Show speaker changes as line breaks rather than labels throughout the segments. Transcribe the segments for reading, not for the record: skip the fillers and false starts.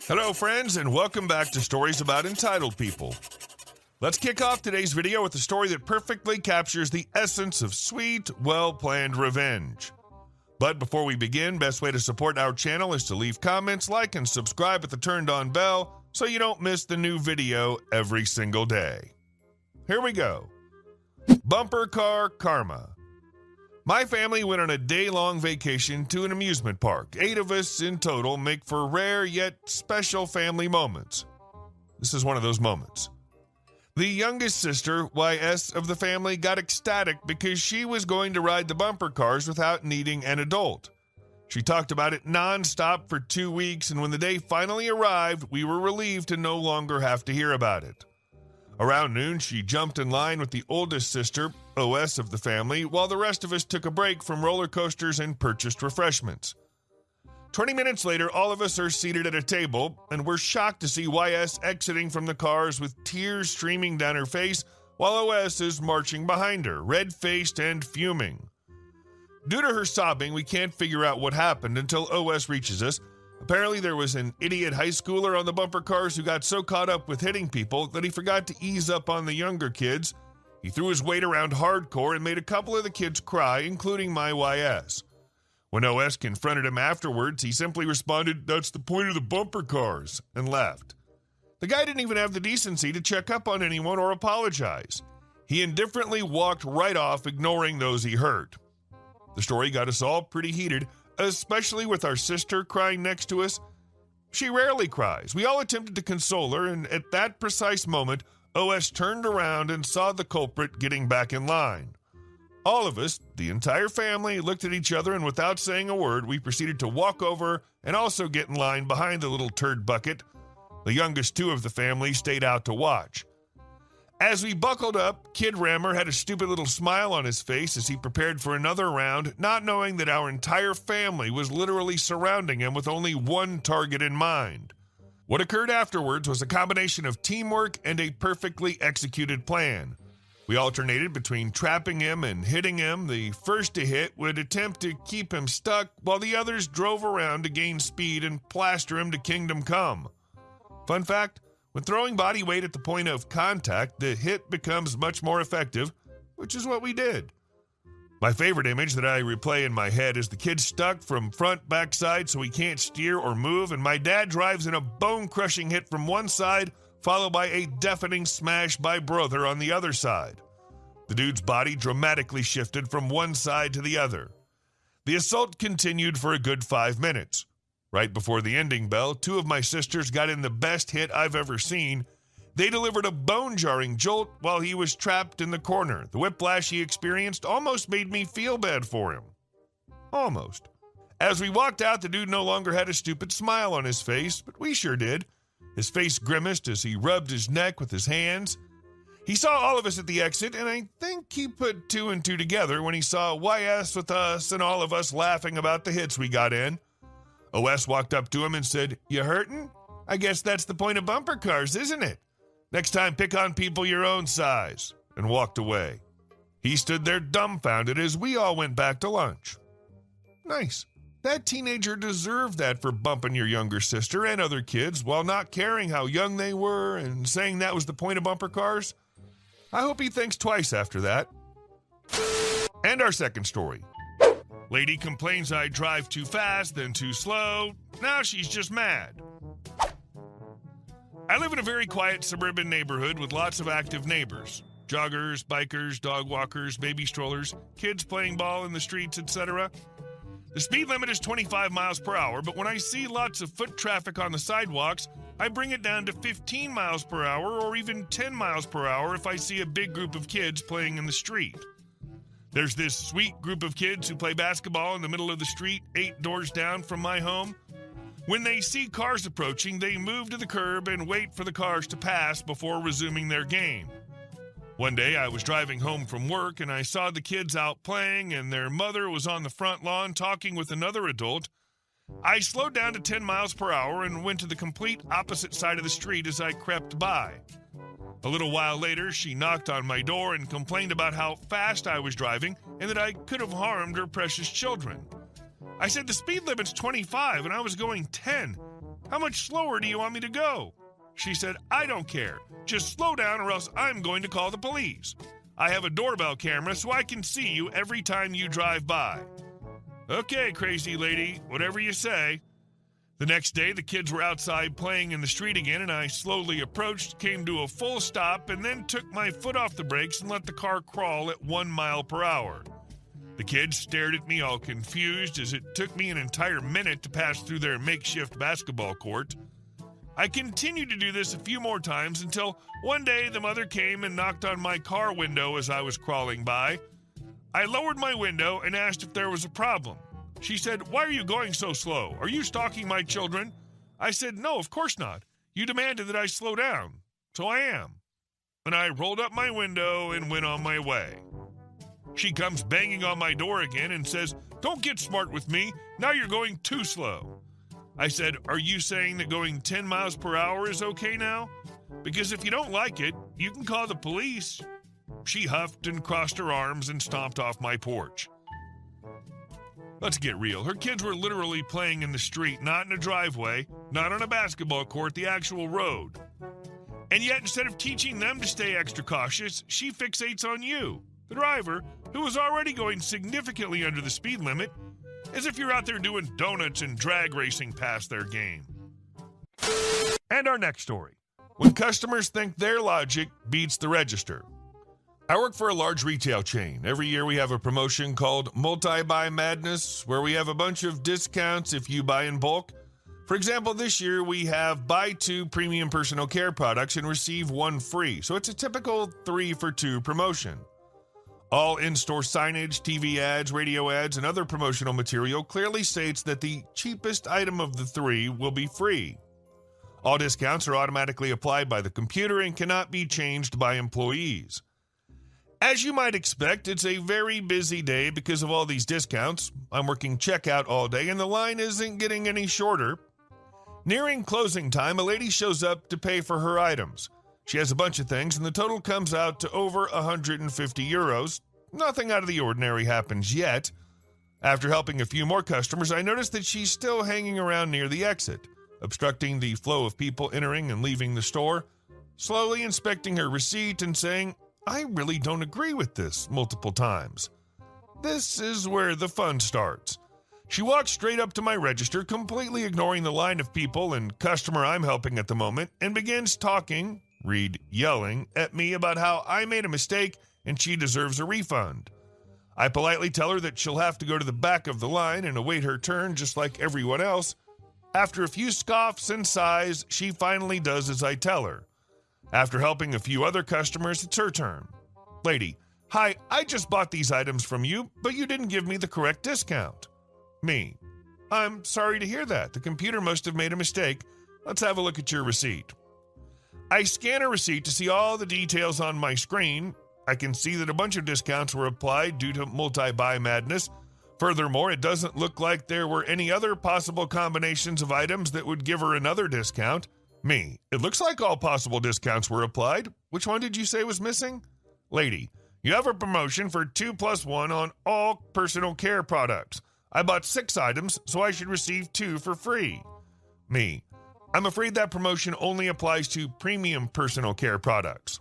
Hello friends, and welcome back to Stories About Entitled People. Let's kick off today's video with a story that perfectly captures the essence of sweet, well-planned revenge. But before we begin, best way to support our channel is to leave comments, like, and subscribe with the turned-on bell so you don't miss the new video every single day. Here we go. Bumper Car Karma. My family went on a day-long vacation to an amusement park. 8 of us in total make for rare yet special family moments. This is one of those moments. The youngest sister, YS, of the family got ecstatic because she was going to ride the bumper cars without needing an adult. She talked about it non-stop for 2 weeks, and when the day finally arrived, we were relieved to no longer have to hear about it. Around noon, she jumped in line with the oldest sister, OS of the family, while the rest of us took a break from roller coasters and purchased refreshments. 20 minutes later, all of us are seated at a table, and we're shocked to see YS exiting from the cars with tears streaming down her face, while OS is marching behind her, red-faced and fuming. Due to her sobbing, we can't figure out what happened until OS reaches us. Apparently, there was an idiot high schooler on the bumper cars who got so caught up with hitting people that he forgot to ease up on the younger kids. He threw his weight around hardcore and made a couple of the kids cry, including my YS. When OS confronted him afterwards, he simply responded, "That's the point of the bumper cars," and left. The guy didn't even have the decency to check up on anyone or apologize. He indifferently walked right off, ignoring those he hurt. The story got us all pretty heated, especially with our sister crying next to us. She rarely cries. We all attempted to console her, and at that precise moment, OS turned around and saw the culprit getting back in line. All of us, the entire family, looked at each other, and without saying a word, we proceeded to walk over and also get in line behind the little turd bucket. The youngest 2 of the family stayed out to watch. As we buckled up, Kid Rammer had a stupid little smile on his face as he prepared for another round, not knowing that our entire family was literally surrounding him with only one target in mind. What occurred afterwards was a combination of teamwork and a perfectly executed plan. We alternated between trapping him and hitting him. The first to hit would attempt to keep him stuck, while the others drove around to gain speed and plaster him to kingdom come. Fun fact, when throwing body weight at the point of contact, the hit becomes much more effective, which is what we did. My favorite image that I replay in my head is the kid stuck from front backside so he can't steer or move, and my dad drives in a bone-crushing hit from one side, followed by a deafening smash by brother on the other side. The dude's body dramatically shifted from one side to the other. The assault continued for a good 5 minutes. Right before the ending bell, 2 of my sisters got in the best hit I've ever seen. They delivered a bone-jarring jolt while he was trapped in the corner. The whiplash he experienced almost made me feel bad for him. Almost. As we walked out, the dude no longer had a stupid smile on his face, but we sure did. His face grimaced as he rubbed his neck with his hands. He saw all of us at the exit, and I think he put 2 and 2 together when he saw YS with us and all of us laughing about the hits we got in. OS walked up to him and said, "You hurtin'? I guess that's the point of bumper cars, isn't it? Next time, pick on people your own size," and walked away. He stood there dumbfounded as we all went back to lunch. Nice. That teenager deserved that for bumping your younger sister and other kids while not caring how young they were and saying that was the point of bumper cars. I hope he thinks twice after that. And our second story. Lady complains I drive too fast, then too slow. Now she's just mad. I live in a very quiet suburban neighborhood with lots of active neighbors. Joggers, bikers, dog walkers, baby strollers, kids playing ball in the streets, etc. The speed limit is 25 miles per hour, but when I see lots of foot traffic on the sidewalks, I bring it down to 15 miles per hour or even 10 miles per hour if I see a big group of kids playing in the street. There's this sweet group of kids who play basketball in the middle of the street 8 doors down from my home. When they see cars approaching, they move to the curb and wait for the cars to pass before resuming their game. One day I was driving home from work and I saw the kids out playing and their mother was on the front lawn talking with another adult. I slowed down to 10 miles per hour and went to the complete opposite side of the street as I crept by. A little while later, she knocked on my door and complained about how fast I was driving and that I could have harmed her precious children. I said the speed limit's 25 and I was going 10. How much slower do you want me to go? She said, I don't care. Just slow down or else I'm going to call the police. I have a doorbell camera so I can see you every time you drive by. Okay, crazy lady, whatever you say. The next day, the kids were outside playing in the street again, and I slowly approached, came to a full stop, and then took my foot off the brakes and let the car crawl at 1 mile per hour. The kids stared at me all confused as it took me an entire minute to pass through their makeshift basketball court. I continued to do this a few more times until one day the mother came and knocked on my car window as I was crawling by. I lowered my window and asked if there was a problem. She said, why are you going so slow? Are you stalking my children? I said, no, of course not. You demanded that I slow down, so I am. And I rolled up my window and went on my way. She comes banging on my door again and says, don't get smart with me. Now you're going too slow. I said, are you saying that going 10 miles per hour is okay now? Because if you don't like it, you can call the police. She huffed and crossed her arms and stomped off my porch. Let's get real. Her kids were literally playing in the street, not in a driveway, not on a basketball court, the actual road. And yet, instead of teaching them to stay extra cautious, she fixates on you, the driver, who was already going significantly under the speed limit, as if you're out there doing donuts and drag racing past their game. And our next story. When customers think their logic beats the register. I work for a large retail chain. Every year we have a promotion called Multi-Buy Madness, where we have a bunch of discounts if you buy in bulk. For example, this year we have buy 2 premium personal care products and receive 1 free. So it's a typical 3 for 2 promotion. All in-store signage, TV ads, radio ads, and other promotional material clearly states that the cheapest item of the 3 will be free. All discounts are automatically applied by the computer and cannot be changed by employees. As you might expect, it's a very busy day because of all these discounts. I'm working checkout all day and the line isn't getting any shorter. Nearing closing time, a lady shows up to pay for her items. She has a bunch of things and the total comes out to over 150 euros. Nothing out of the ordinary happens yet. After helping a few more customers, I noticed that she's still hanging around near the exit, obstructing the flow of people entering and leaving the store, slowly inspecting her receipt and saying, I really don't agree with this, multiple times. This is where the fun starts. She walks straight up to my register, completely ignoring the line of people and customer I'm helping at the moment, and begins talking, read yelling, at me about how I made a mistake and she deserves a refund. I politely tell her that she'll have to go to the back of the line and await her turn just like everyone else. After a few scoffs and sighs, she finally does as I tell her. After helping a few other customers, it's her turn. Lady, hi, I just bought these items from you, but you didn't give me the correct discount. Me, I'm sorry to hear that. The computer must have made a mistake. Let's have a look at your receipt. I scan a receipt to see all the details on my screen. I can see that a bunch of discounts were applied due to multi-buy madness. Furthermore, it doesn't look like there were any other possible combinations of items that would give her another discount. Me, it looks like all possible discounts were applied. Which one did you say was missing? Lady, you have a promotion for 2+1 on all personal care products. I bought 6 items, so I should receive 2 for free. Me, I'm afraid that promotion only applies to premium personal care products.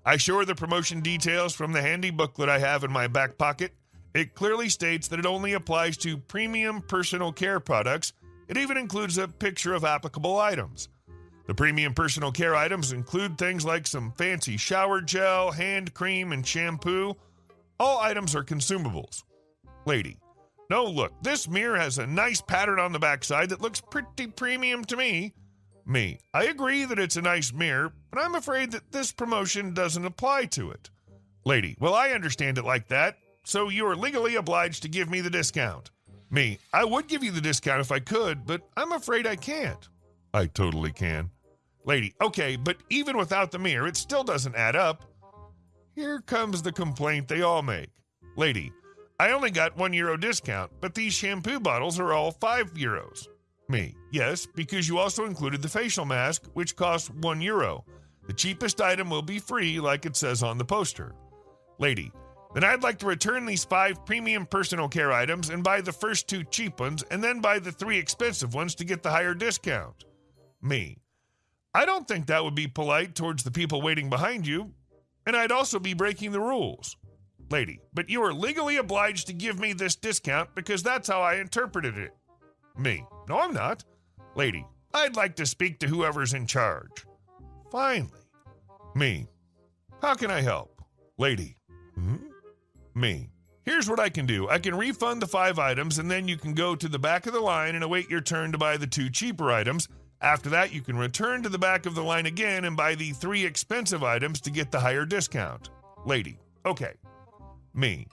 I show her the promotion details from the handy booklet I have in my back pocket. It clearly states that it only applies to premium personal care products. It even includes a picture of applicable items. The premium personal care items include things like some fancy shower gel, hand cream, and shampoo. All items are consumables. Lady, no, look, this mirror has a nice pattern on the backside that looks pretty premium to me. Me, I agree that it's a nice mirror, but I'm afraid that this promotion doesn't apply to it. Lady, well, I understand it like that, so you are legally obliged to give me the discount. Me, I would give you the discount if I could, but I'm afraid I can't. I totally can. Lady, okay, but even without the mirror, it still doesn't add up. Here comes the complaint they all make. Lady, I only got €1 discount, but these shampoo bottles are all €5. Me, yes, because you also included the facial mask, which costs €1. The cheapest item will be free, like it says on the poster. Lady, Then I'd like to return these 5 premium personal care items and buy the first 2 cheap ones and then buy the 3 expensive ones to get the higher discount. Me. I don't think that would be polite towards the people waiting behind you, and I'd also be breaking the rules. Lady, but you are legally obliged to give me this discount because that's how I interpreted it. Me. No, I'm not. Lady, I'd like to speak to whoever's in charge. Finally. Me. How can I help? Lady. Me. Here's what I can do. I can refund the 5 items, and then you can go to the back of the line and await your turn to buy the 2 cheaper items. After that, you can return to the back of the line again and buy the 3 expensive items to get the higher discount. Lady. Okay. Me.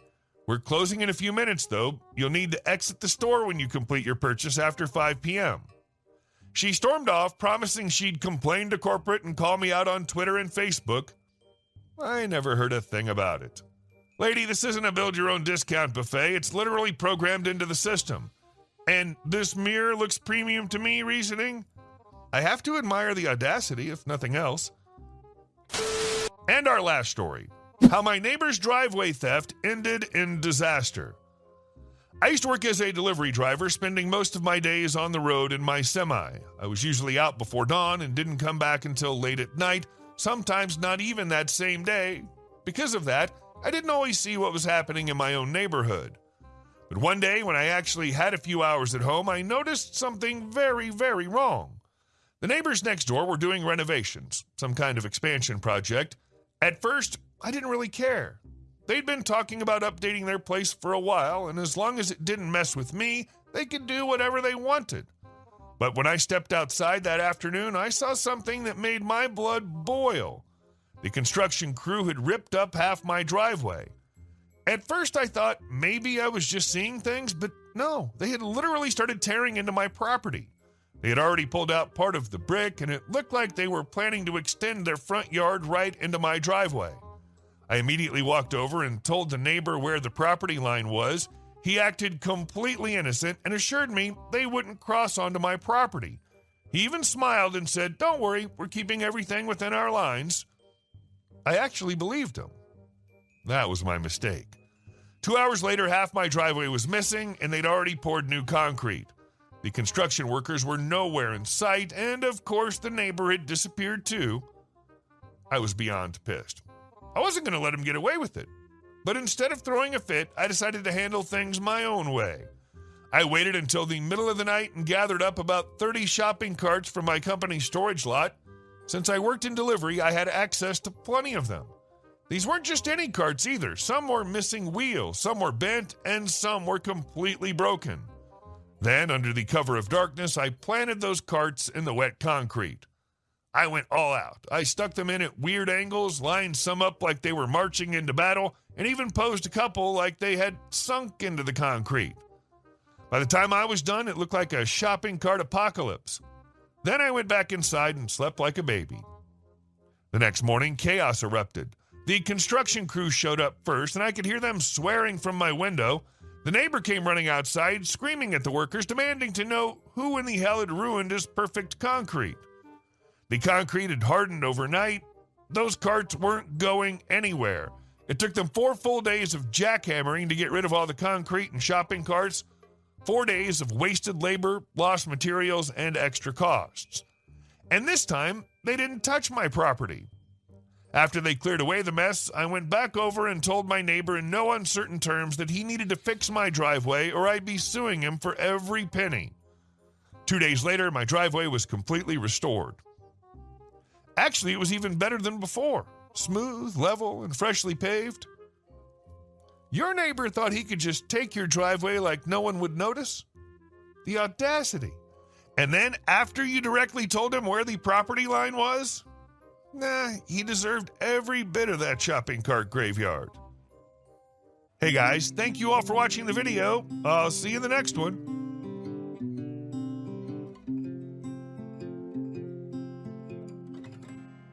We're closing in a few minutes, though. You'll need to exit the store when you complete your purchase after 5 p.m. She stormed off, promising she'd complain to corporate and call me out on Twitter and Facebook. I never heard a thing about it. Lady, this isn't a build-your-own discount buffet. It's literally programmed into the system. And this mirror looks premium to me reasoning? I have to admire the audacity, if nothing else. And our last story. How my neighbor's driveway theft ended in disaster. I used to work as a delivery driver, spending most of my days on the road in my semi. I was usually out before dawn and didn't come back until late at night, sometimes not even that same day. Because of that, I didn't always see what was happening in my own neighborhood. But one day, when I actually had a few hours at home, I noticed something very, very wrong. The neighbors next door were doing renovations, some kind of expansion project. At first, I didn't really care. They'd been talking about updating their place for a while, and as long as it didn't mess with me, they could do whatever they wanted. But when I stepped outside that afternoon, I saw something that made my blood boil. The construction crew had ripped up half my driveway. At first, I thought maybe I was just seeing things, but no, they had literally started tearing into my property. They had already pulled out part of the brick, and it looked like they were planning to extend their front yard right into my driveway. I immediately walked over and told the neighbor where the property line was. He acted completely innocent and assured me they wouldn't cross onto my property. He even smiled and said, "Don't worry, we're keeping everything within our lines." I actually believed him. That was my mistake. 2 hours later, half my driveway was missing, and they'd already poured new concrete. The construction workers were nowhere in sight, and of course, the neighbor had disappeared too. I was beyond pissed. I wasn't going to let him get away with it. But instead of throwing a fit, I decided to handle things my own way. I waited until the middle of the night and gathered up about 30 shopping carts from my company's storage lot. Since I worked in delivery, I had access to plenty of them. These weren't just any carts either. Some were missing wheels, some were bent, and some were completely broken. Then, under the cover of darkness, I planted those carts in the wet concrete. I went all out. I stuck them in at weird angles, lined some up like they were marching into battle, and even posed a couple like they had sunk into the concrete. By the time I was done, it looked like a shopping cart apocalypse. Then I went back inside and slept like a baby. The next morning, chaos erupted. The construction crew showed up first, and I could hear them swearing from my window. The neighbor came running outside, screaming at the workers, demanding to know who in the hell had ruined his perfect concrete. The concrete had hardened overnight. Those carts weren't going anywhere. It took them 4 full days of jackhammering to get rid of all the concrete and shopping carts, 4 days of wasted labor, lost materials, and extra costs. And this time, they didn't touch my property. After they cleared away the mess, I went back over and told my neighbor in no uncertain terms that he needed to fix my driveway or I'd be suing him for every penny. 2 days later, my driveway was completely restored. Actually, it was even better than before. Smooth, level, and freshly paved. Your neighbor thought he could just take your driveway like no one would notice? The audacity. And then, after you directly told him where the property line was? Nah, he deserved every bit of that shopping cart graveyard. Hey guys, thank you all for watching the video. I'll see you in the next one.